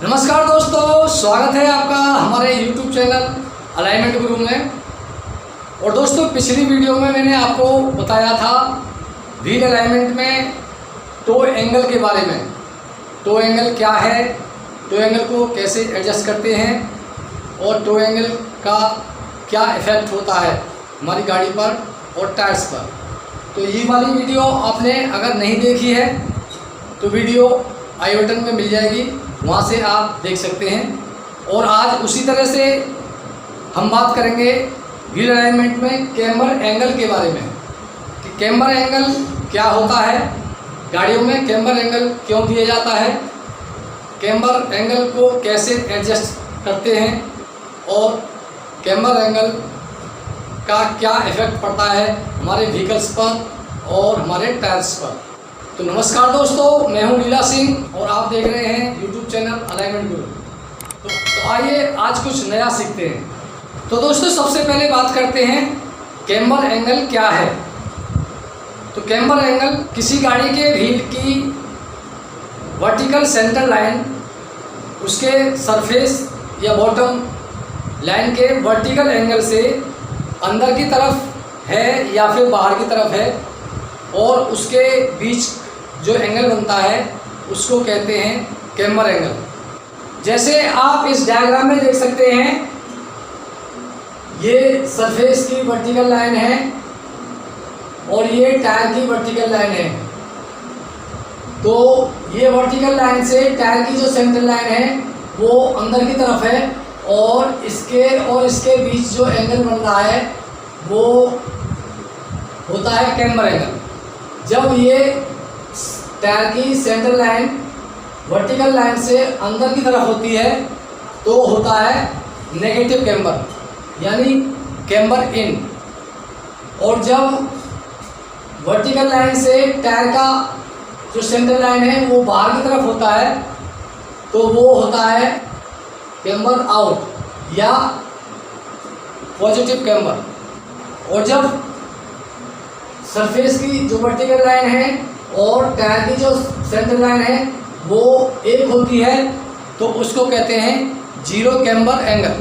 नमस्कार दोस्तों, स्वागत है आपका हमारे YouTube चैनल अलाइनमेंट गुरु में। और दोस्तों, पिछली वीडियो में मैंने आपको बताया था व्हील अलाइनमेंट में टो एंगल के बारे में। टो एंगल क्या है, टो एंगल को कैसे एडजस्ट करते हैं और टो एंगल का क्या इफ़ेक्ट होता है हमारी गाड़ी पर और टायर्स पर। तो ये वाली वीडियो आपने अगर नहीं देखी है तो वीडियो आई बटन में मिल जाएगी, वहाँ से आप देख सकते हैं। और आज उसी तरह से हम बात करेंगे व्हील अलाइनमेंट में कैम्बर एंगल के बारे में कि कैम्बर एंगल क्या होता है, गाड़ियों में कैम्बर एंगल क्यों दिया जाता है, कैम्बर एंगल को कैसे एडजस्ट करते हैं और कैम्बर एंगल का क्या इफ़ेक्ट पड़ता है हमारे व्हीकल्स पर और हमारे टायर्स पर। तो नमस्कार दोस्तों, मैं हूं लीला सिंह और आप देख रहे हैं यूट्यूब चैनल अलाइनमेंट गुरु। तो आइए आज कुछ नया सीखते हैं। तो दोस्तों, सबसे पहले बात करते हैं कैम्बर एंगल क्या है। तो कैम्बर एंगल किसी गाड़ी के व्हील की वर्टिकल सेंटर लाइन उसके सरफेस या बॉटम लाइन के वर्टिकल एंगल से अंदर की तरफ है या फिर बाहर की तरफ है और उसके बीच जो एंगल बनता है उसको कहते हैं कैम्बर एंगल। जैसे आप इस डायग्राम में देख सकते हैं, ये सरफेस की वर्टिकल लाइन है और ये टायर की वर्टिकल लाइन है। तो ये वर्टिकल लाइन से टायर की जो सेंटर लाइन है वो अंदर की तरफ है और इसके बीच जो एंगल बन रहा है वो होता है कैम्बर एंगल। जब ये टायर की सेंटर लाइन वर्टिकल लाइन से अंदर की तरफ होती है तो होता है नेगेटिव कैम्बर, यानी कैम्बर इन। और जब वर्टिकल लाइन से टायर का जो सेंटर लाइन है वो बाहर की तरफ होता है तो वो होता है कैम्बर आउट या पॉजिटिव कैम्बर। और जब सरफेस की जो वर्टिकल लाइन है और टायर की जो सेंटर लाइन है वो एक होती है तो उसको कहते हैं जीरो कैम्बर एंगल।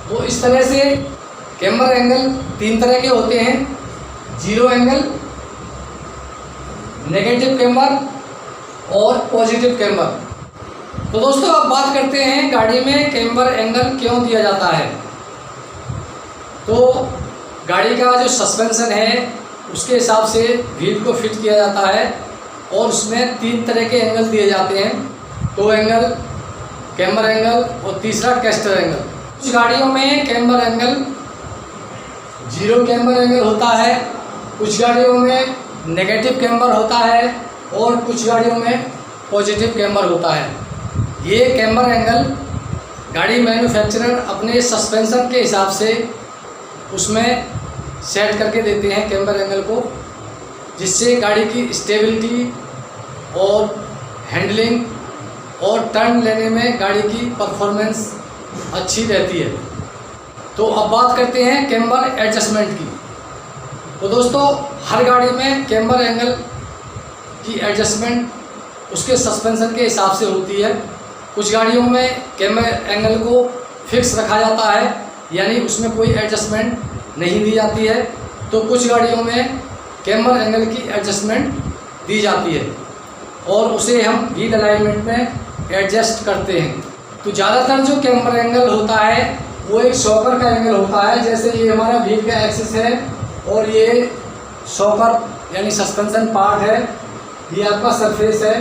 तो इस तरह से कैम्बर एंगल तीन तरह के होते हैं: जीरो एंगल, नेगेटिव कैम्बर और पॉजिटिव कैम्बर। तो दोस्तों, अब बात करते हैं गाड़ी में कैम्बर एंगल क्यों दिया जाता है। तो गाड़ी का जो सस्पेंशन है उसके हिसाब से व्हील को फिट किया जाता है और उसमें तीन तरह के एंगल दिए जाते हैं: टो एंगल, कैम्बर एंगल और तीसरा कैस्टर एंगल। कुछ गाड़ियों में camber angle zero camber angle होता है, कुछ गाड़ियों में नेगेटिव कैम्बर होता है और कुछ गाड़ियों में पॉजिटिव कैम्बर होता है। ये कैम्बर एंगल गाड़ी मैन्युफैक्चरर अपने सस्पेंशन के हिसाब से उसमें सेट करके देते हैं कैम्बर एंगल को, जिससे गाड़ी की स्टेबिलिटी और हैंडलिंग और टर्न लेने में गाड़ी की परफॉर्मेंस अच्छी रहती है। तो अब बात करते हैं कैम्बर एडजस्टमेंट की। तो दोस्तों, हर गाड़ी में कैम्बर एंगल की एडजस्टमेंट उसके सस्पेंशन के हिसाब से होती है। कुछ गाड़ियों में कैम्बर एंगल को फिक्स रखा जाता है, यानी उसमें कोई एडजस्टमेंट नहीं दी जाती है। तो कुछ गाड़ियों में कैम्बर एंगल की एडजस्टमेंट दी जाती है और उसे हम व्हील अलाइनमेंट में एडजस्ट करते हैं। तो ज़्यादातर जो कैम्बर एंगल होता है वो एक शॉकर का एंगल होता है। जैसे ये हमारा व्हील का एक्सिस है और ये शॉकर यानी सस्पेंशन पार्ट है, ये आपका सरफेस है।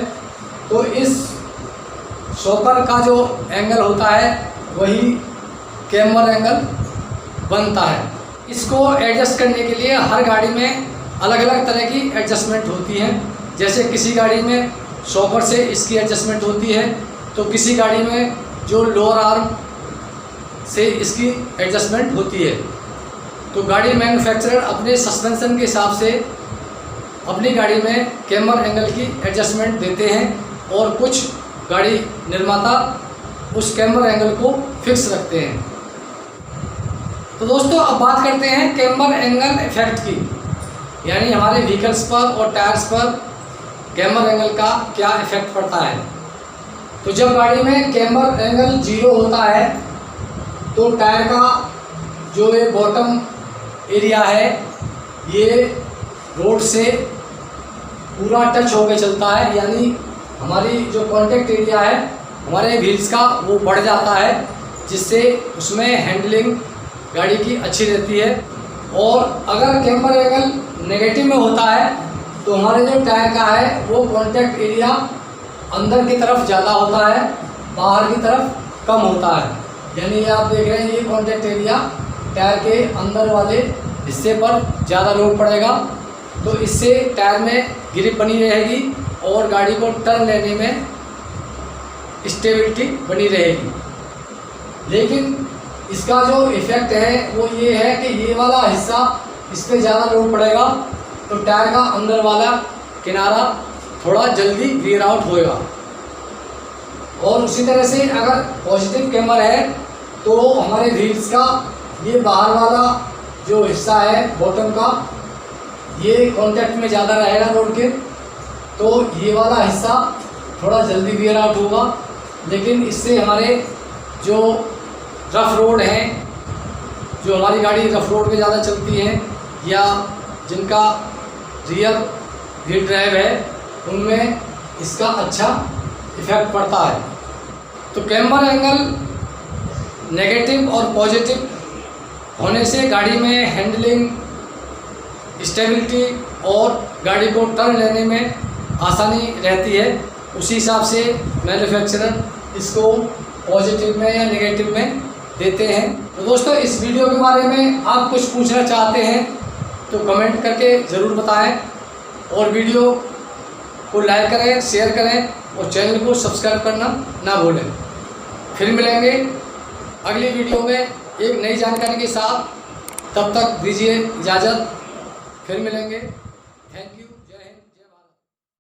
तो इस शॉकर का जो एंगल होता है वही कैम्बर एंगल बनता है। इसको एडजस्ट करने के लिए हर गाड़ी में अलग अलग तरह की एडजस्टमेंट होती है। जैसे किसी गाड़ी में शॉकर से इसकी एडजस्टमेंट होती है तो किसी गाड़ी में जो लोअर आर्म से इसकी एडजस्टमेंट होती है। तो गाड़ी मैन्युफैक्चरर अपने सस्पेंशन के हिसाब से अपनी गाड़ी में कैम्बर एंगल की एडजस्टमेंट देते हैं और कुछ गाड़ी निर्माता उस कैम्बर एंगल को फिक्स रखते हैं। तो दोस्तों, अब बात करते हैं कैम्बर एंगल इफेक्ट की, यानी हमारे व्हीकल्स पर और टायर्स पर कैम्बर एंगल का क्या इफेक्ट पड़ता है। तो जब गाड़ी में कैम्बर एंगल 0 होता है तो टायर का जो ये बॉटम एरिया है ये रोड से पूरा टच होकर चलता है, यानी हमारी जो कॉन्टैक्ट एरिया है हमारे व्हील्स का वो बढ़ जाता है, जिससे उसमें हैंडलिंग गाड़ी की अच्छी रहती है। और अगर कैम्बर एंगल नेगेटिव में होता है तो हमारे जो टायर का है वो कॉन्टैक्ट एरिया अंदर की तरफ ज़्यादा होता है, बाहर की तरफ कम होता है। यानी ये आप देख रहे हैं ये कॉन्टैक्ट एरिया टायर के अंदर वाले हिस्से पर ज़्यादा लोड पड़ेगा, तो इससे टायर में ग्रिप बनी रहेगी और गाड़ी को टर्न लेने में स्टेबिलिटी बनी रहेगी। लेकिन इसका जो इफ़ेक्ट है वो ये है कि ये वाला हिस्सा इस पर ज़्यादा लोड पड़ेगा तो टायर का अंदर वाला किनारा थोड़ा जल्दी वेयर आउट होएगा। और उसी तरह से अगर पॉजिटिव कैम्बर है तो हमारे व्हील्स का ये बाहर वाला जो हिस्सा है बॉटम का ये कॉन्टैक्ट में ज़्यादा रहेगा रोड के, तो ये वाला हिस्सा थोड़ा जल्दी वेयर आउट होगा। लेकिन इससे हमारे जो रफ़ रोड हैं, जो हमारी गाड़ी रफ़ रोड पे ज़्यादा चलती हैं या जिनका रियर व्हील ड्राइव है उनमें इसका अच्छा इफ़ेक्ट पड़ता है। तो कैम्बर एंगल नेगेटिव और पॉजिटिव होने से गाड़ी में हैंडलिंग, स्टेबिलिटी और गाड़ी को टर्न लेने में आसानी रहती है। उसी हिसाब से मैन्युफैक्चरर इसको पॉजिटिव में या नेगेटिव में देते हैं। तो दोस्तों इस वीडियो के बारे में आप कुछ पूछना चाहते हैं तो कमेंट करके ज़रूर बताएं और वीडियो को लाइक करें, शेयर करें और चैनल को सब्सक्राइब करना ना भूलें। फिर मिलेंगे अगली वीडियो में एक नई जानकारी के साथ, तब तक दीजिए इजाज़त, फिर मिलेंगे। Thank you.